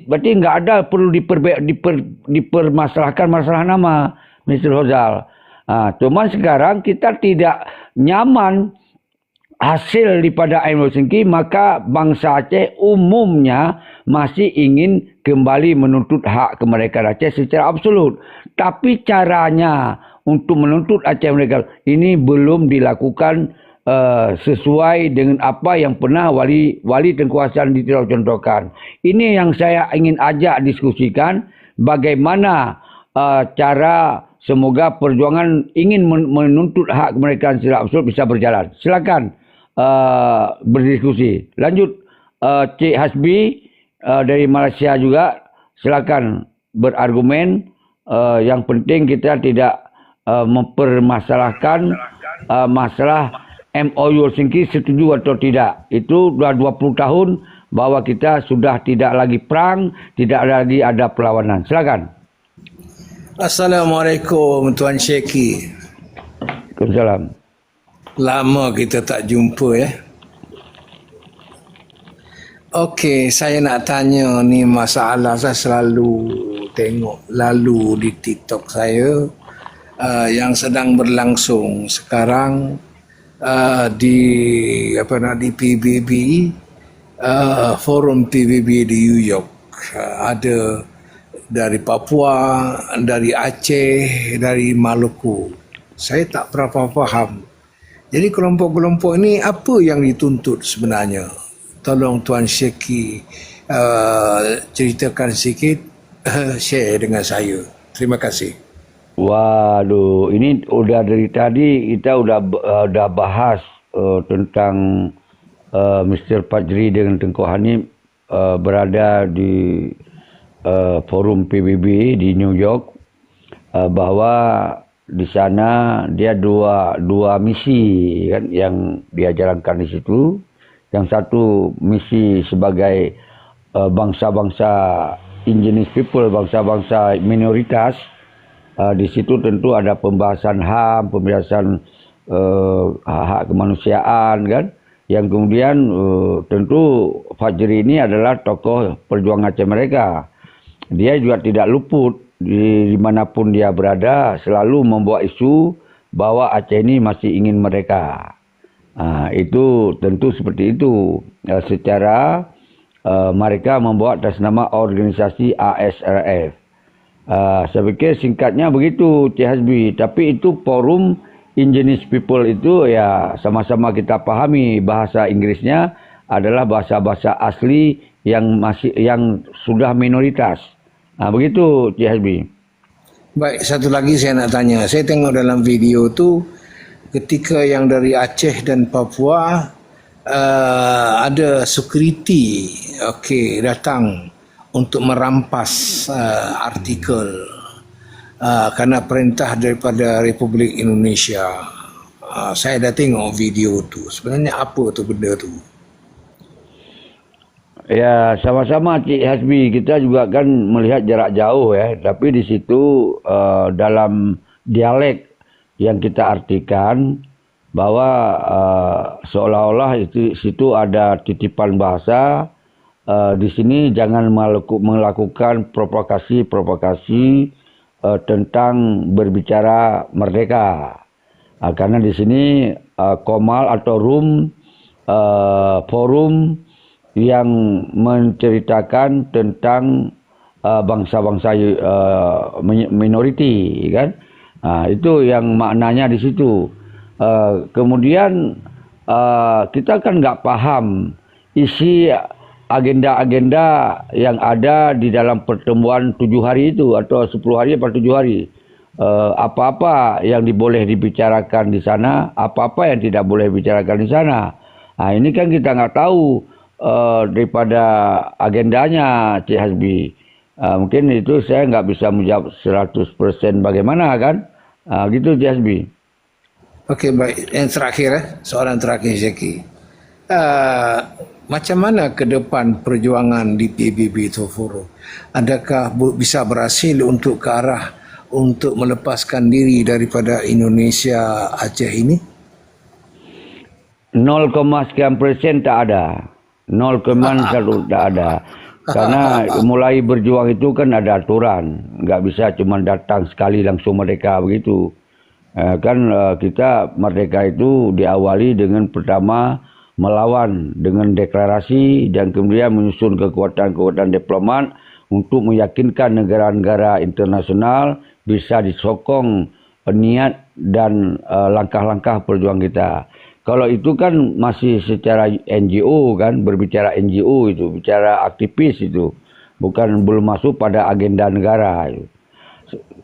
berarti nggak ada perlu dipermasalahkan masalah nama, Mr. Hozal. Cuman sekarang kita tidak nyaman hasil daripada IMO Helsinki, maka bangsa Aceh umumnya masih ingin kembali menuntut hak kemerdekaan Aceh secara absolut. Tapi caranya untuk menuntut Aceh merdeka ini belum dilakukan sesuai dengan apa yang pernah wali Tengku Hasan contohkan. Ini yang saya ingin ajak diskusikan, bagaimana cara semoga perjuangan ingin menuntut hak kemerdekaan secara absolut bisa berjalan. Silakan berdiskusi. Lanjut, Cik Hasbi dari Malaysia juga, silakan berargumen. Yang penting kita tidak mempermasalahkan masalah MOU Helsinki setuju atau tidak. Itu sudah 20 tahun bahwa kita sudah tidak lagi perang, tidak lagi ada perlawanan. Silakan. Assalamualaikum Tuan Syeki. Waalaikumsalam. Lama kita tak jumpa ya. Okey, saya nak tanya ni masalah saya selalu tengok lalu di TikTok saya yang sedang berlangsung sekarang di PBB, forum PBB di New York. Ada dari Papua, dari Aceh, dari Maluku. Saya tak berapa faham. Jadi kelompok-kelompok ini apa yang dituntut sebenarnya? Tolong Tuan Syeki ceritakan sikit, share dengan saya. Terima kasih. Waduh, ini udah dari tadi kita udah bahas tentang Mr. Fajri dengan Tengku Hanif berada di forum PBB di New York, bahwa di sana dia dua misi kan yang dia jalankan di situ. Yang satu misi sebagai bangsa-bangsa indigenous people, bangsa-bangsa minoritas. Di situ tentu ada pembahasan HAM, pembahasan hak kemanusiaan kan. Yang kemudian tentu Fajri ini adalah tokoh perjuangan Aceh mereka. Dia juga tidak luput di manapun dia berada, selalu membawa isu bahwa Aceh ini masih ingin merdeka. Itu tentu seperti itu. Secara mereka membawa atas nama organisasi ASRF. Saya pikir singkatnya begitu, Cik Hasbi. Tapi itu forum indigenous people itu ya sama-sama kita pahami bahasa Inggrisnya adalah bahasa-bahasa asli yang sudah minoritas. Begitu Cik Hasbi. Baik, satu lagi saya nak tanya. Saya tengok dalam video tu ketika yang dari Aceh dan Papua ada security datang untuk merampas artikel kerana perintah daripada Republik Indonesia. Saya dah tengok video tu. Sebenarnya apa tu benda tu? Ya, sama-sama Cik Hasbi, kita juga kan melihat jarak jauh ya, tapi di situ dalam dialek yang kita artikan bahwa seolah-olah situ ada titipan bahasa, di sini jangan melakukan provokasi tentang berbicara merdeka. Karena di sini Komal atau forum yang menceritakan tentang bangsa-bangsa minoriti kan. Itu yang maknanya di situ. Kemudian kita kan nggak paham isi agenda-agenda yang ada di dalam pertemuan 7 hari itu atau 10 hari atau 7 hari. Apa-apa yang boleh dibicarakan di sana, apa-apa yang tidak boleh dibicarakan di sana. Ini kan kita nggak tahu daripada agendanya, Cik Hasbi. Mungkin itu saya nggak bisa menjawab 100% bagaimana kan. Gitu Cik Hasbi. Okey, baik. Yang terakhir, soalan terakhir Syeki. Macam mana ke depan perjuangan di PBB Toforo? Adakah bisa berhasil untuk ke arah untuk melepaskan diri daripada Indonesia Aceh ini? 0, sekian persen tak ada. 0, tak ada. Karena mulai berjuang itu kan ada aturan, nggak bisa cuma datang sekali langsung merdeka begitu. Kita merdeka itu diawali dengan pertama melawan dengan deklarasi dan kemudian menyusun kekuatan-kekuatan diplomat untuk meyakinkan negara-negara internasional bisa disokong niat dan langkah-langkah perjuangan kita. Kalau itu kan masih secara NGO kan, berbicara NGO itu, bicara aktivis itu, belum masuk pada agenda negara.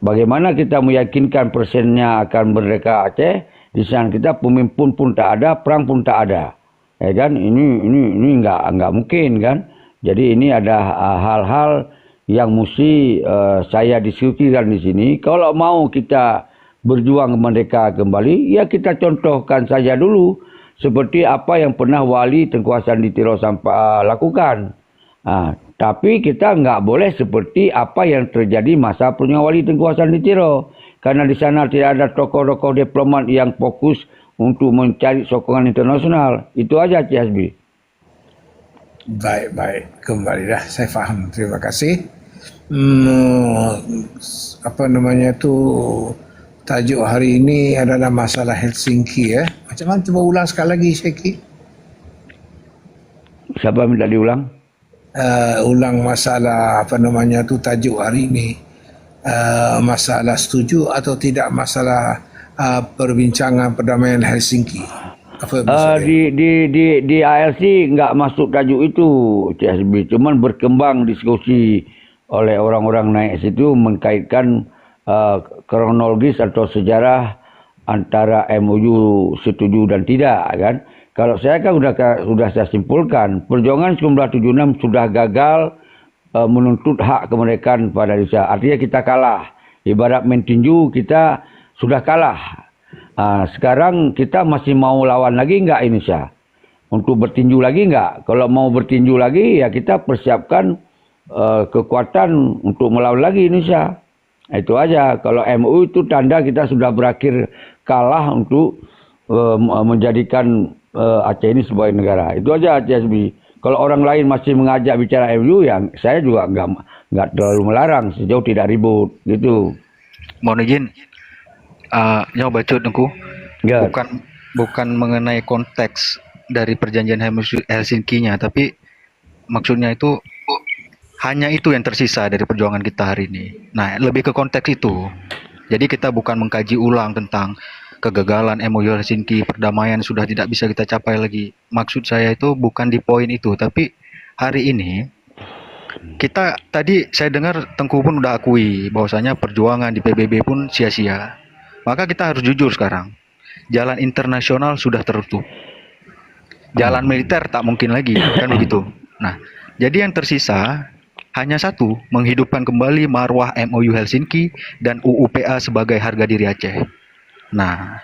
Bagaimana kita meyakinkan persennya akan merdeka Aceh? Di sana kita pemimpin pun tak ada, perang pun tak ada, ya kan? Ini nggak mungkin kan? Jadi ini ada hal-hal yang mesti saya diskusikan di sini. Kalau mau kita berjuang merdeka kembali, ya kita contohkan saja dulu seperti apa yang pernah Wali Tengku Hasan Ditiro lakukan. Tapi kita nggak boleh seperti apa yang terjadi masa punya Wali Tengku Hasan Ditiro, karena di sana tidak ada tokoh-tokoh diplomat yang fokus untuk mencari sokongan internasional. Itu aja Cik Hasbi. Baik, kembali dah, saya faham. Terima kasih. Tajuk hari ini adalah masalah Helsinki ya. Macam mana, coba ulang sekali lagi Syekhi. Siapa minta diulang? Ulang masalah tajuk hari ini. Masalah setuju atau tidak masalah perbincangan perdamaian Helsinki. Di ALC nggak masuk tajuk itu CSB, cuman berkembang diskusi oleh orang-orang naik situ mengkaitkan kronologis atau sejarah antara MOU setuju dan tidak kan. Kalau saya kan sudah saya simpulkan, perjuangan 1976 sudah gagal menuntut hak kemerdekaan pada Indonesia. Artinya kita kalah. Ibarat main tinju, kita sudah kalah. Sekarang kita masih mau lawan lagi enggak Indonesia? Untuk bertinju lagi enggak? Kalau mau bertinju lagi, ya kita persiapkan kekuatan untuk melawan lagi Indonesia. Itu aja. Kalau MU itu tanda kita sudah berakhir kalah untuk menjadikan Aceh ini sebagai negara. Itu aja CSB. Kalau orang lain masih mengajak bicara MU, yang saya juga nggak terlalu melarang sejauh tidak ribut gitu. Mohon izin, nyawa baca Tengku. Ya. Bukan mengenai konteks dari perjanjian Helsinki-nya, tapi maksudnya itu hanya itu yang tersisa dari perjuangan kita hari ini. Nah, lebih ke konteks itu. Jadi kita bukan mengkaji ulang tentang kegagalan MOU Helsinki, perdamaian sudah tidak bisa kita capai lagi. Maksud saya itu bukan di poin itu, tapi hari ini kita tadi saya dengar Tengku pun udah akui bahwasanya perjuangan di PBB pun sia-sia. Maka kita harus jujur sekarang. Jalan internasional sudah tertutup. Jalan militer tak mungkin lagi, kan begitu. Nah, jadi yang tersisa hanya satu, menghidupkan kembali marwah MOU Helsinki dan UUPA sebagai harga diri Aceh. Nah,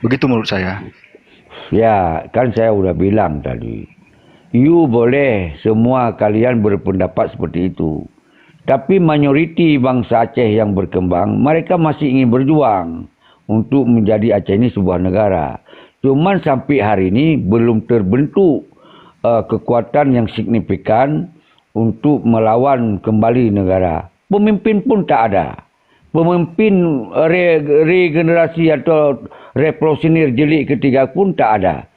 begitu menurut saya. Ya, kan saya udah bilang tadi. You boleh semua kalian berpendapat seperti itu. Tapi mayoriti bangsa Aceh yang berkembang, mereka masih ingin berjuang untuk menjadi Aceh ini sebuah negara. Cuman sampai hari ini belum terbentuk kekuatan yang signifikan untuk melawan kembali negara. Pemimpin pun tak ada. Pemimpin regenerasi atau revolusioner jeli ketiga pun tak ada.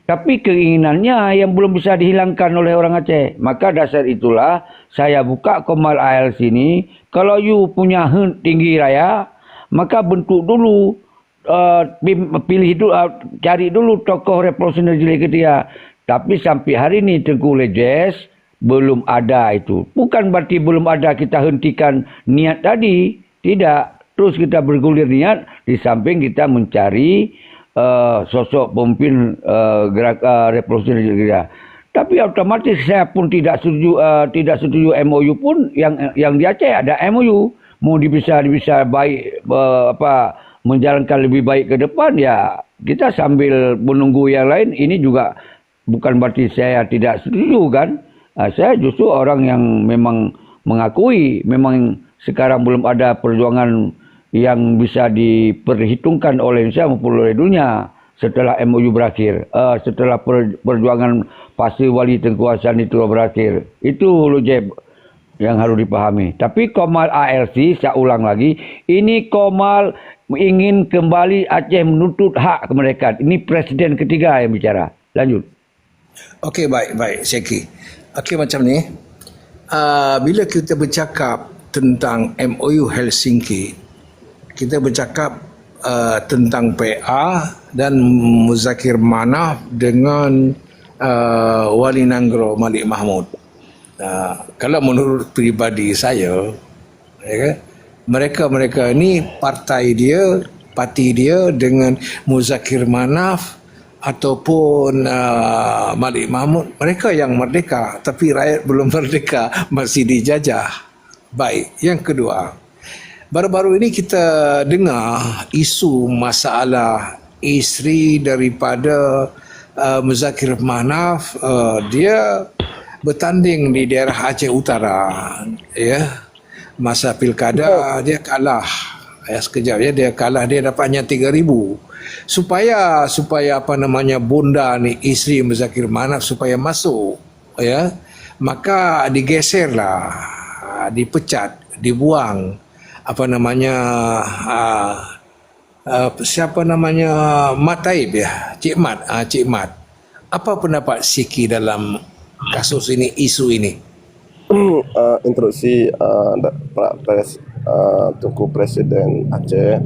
Tapi keinginannya yang belum bisa dihilangkan oleh orang Aceh. Maka dasar itulah saya buka Komal ALC ini. Kalau you punya tinggi raya, maka bentuk dulu, cari dulu tokoh revolusioner jeli ketiga. Tapi sampai hari ini Tengku Lejes belum ada itu. Bukan berarti belum ada kita hentikan niat tadi. Tidak. Terus kita bergulir niat di samping kita mencari sosok pemimpin gerak revolusi kita. Tapi otomatis saya pun tidak setuju MOU pun yang di Aceh ada MOU. Mau bisa baik menjalankan lebih baik ke depan, ya kita sambil menunggu yang lain. Ini juga bukan berarti saya tidak setuju kan. Saya justru orang yang memang mengakui memang sekarang belum ada perjuangan yang bisa diperhitungkan oleh Indonesia maupun oleh dunia setelah MOU berakhir. Setelah perjuangan fase wali Tengku Hassan itu berakhir. Itu Lu Jeb yang harus dipahami. Tapi Komal ALC, saya ulang lagi, ini Komal ingin kembali Aceh menuntut hak kemerdekaan. Ini presiden ketiga yang bicara. Lanjut. Okey, baik Syekh. Okey, macam ni. Bila kita bercakap tentang MOU Helsinki, kita bercakap tentang PA dan Muzakir Manaf dengan Wali Nanggro Malik Mahmud. Kalau menurut peribadi saya, ya kan, mereka ni parti dia dengan Muzakir Manaf ataupun Malik Mahmud, mereka yang merdeka, tapi rakyat belum merdeka, masih dijajah. Baik, yang kedua, baru-baru ini kita dengar isu masalah isteri daripada Muzakir Manaf, dia bertanding di daerah Aceh Utara, ya. Masa pilkada dia kalah. Sekejap ya, dia kalah, dia dapatnya 3,000. Supaya apa namanya, bonda ni isteri Muzakir Manaf supaya masuk, ya. Maka digeserlah, dipecat, dibuang apa namanya, siapa namanya, Mat Taib ya, Cik Mat. Apa pendapat Siki dalam kasus ini, isu ini? Instruksi Tunku Presiden Aceh,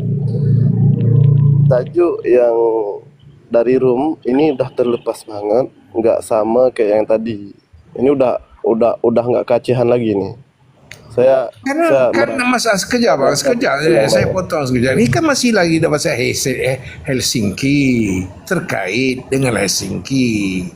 tajuk yang dari room ini dah terlepas banget, nggak sama kayak yang tadi. Ini udah nggak keacehan lagi nih. Karena masa sekejap saya potong sekejap. Ini kan masih lagi dah pasal Helsinki, terkait dengan Helsinki.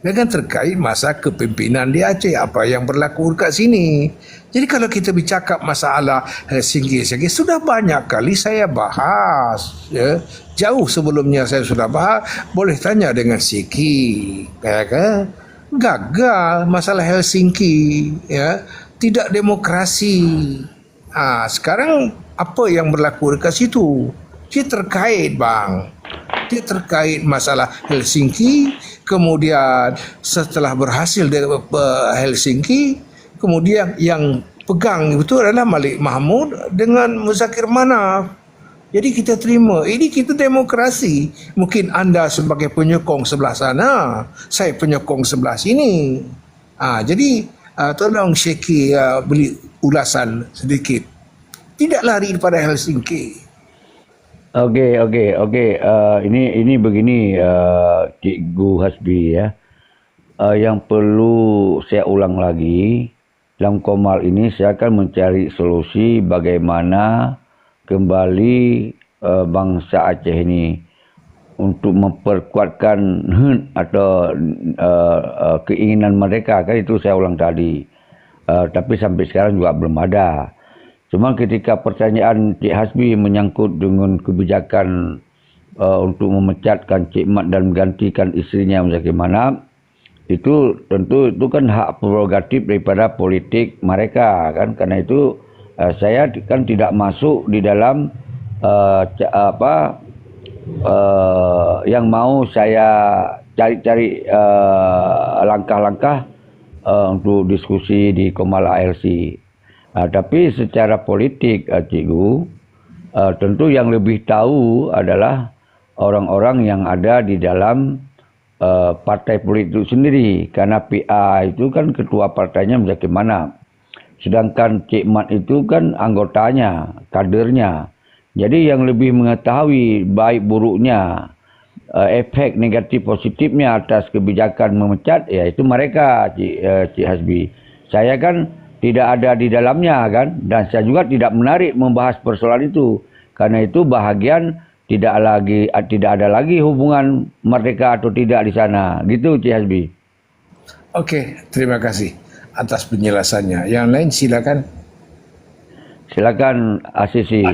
Dengan terkait masa kepimpinan di Aceh, apa yang berlaku dekat sini. Jadi kalau kita bercakap masalah Helsinki, sudah banyak kali saya bahas, ya. Jauh sebelumnya saya sudah bahas. Boleh tanya dengan Siki, ya kan? Gagal masalah Helsinki, ya. Tidak demokrasi. Sekarang apa yang berlaku dekat situ? Dia terkait, bang. Dia terkait masalah Helsinki. Kemudian setelah berhasil dari Helsinki, kemudian yang pegang itu adalah Malik Mahmud dengan Muzakir Manaf. Jadi kita terima, ini kita demokrasi. Mungkin anda sebagai penyokong sebelah sana, saya penyokong sebelah sini. Jadi tolong Syekh beri ulasan sedikit. Tidak lari daripada Helsinki. Okey. Ini begini, Cikgu Hasbi ya. Yang perlu saya ulang lagi, dalam Komal ini saya akan mencari solusi bagaimana kembali bangsa Aceh ini untuk memperkuatkan atau keinginan mereka, kan itu saya ulang tadi. Tapi sampai sekarang juga belum ada. Cuma ketika pertanyaan Cik Hasbi menyangkut dengan kebijakan untuk memecatkan Cik Mat dan menggantikan isterinya Muzakir Manaf, itu tentu itu kan hak prerogatif daripada politik mereka, kan. Karena itu saya kan tidak masuk di dalam yang mau saya cari-cari langkah-langkah untuk diskusi di Komal ALC. Tapi secara politik, Cikgu, tentu yang lebih tahu adalah orang-orang yang ada di dalam partai politik itu sendiri. Karena PA itu kan ketua partainya Muzakir Manaf. Sedangkan Cik Mat itu kan anggotanya, kadernya. Jadi yang lebih mengetahui baik buruknya, efek negatif positifnya atas kebijakan memecat, ya itu mereka, Cik Hasbi. Saya kan tidak ada di dalamnya, kan, dan saya juga tidak menarik membahas persoalan itu. Karena itu bahagian tidak ada lagi hubungan merdeka atau tidak di sana. Gitu, Cik Hasbi. Okey, terima kasih atas penjelasannya. Yang lain silakan. Silakan Asisi.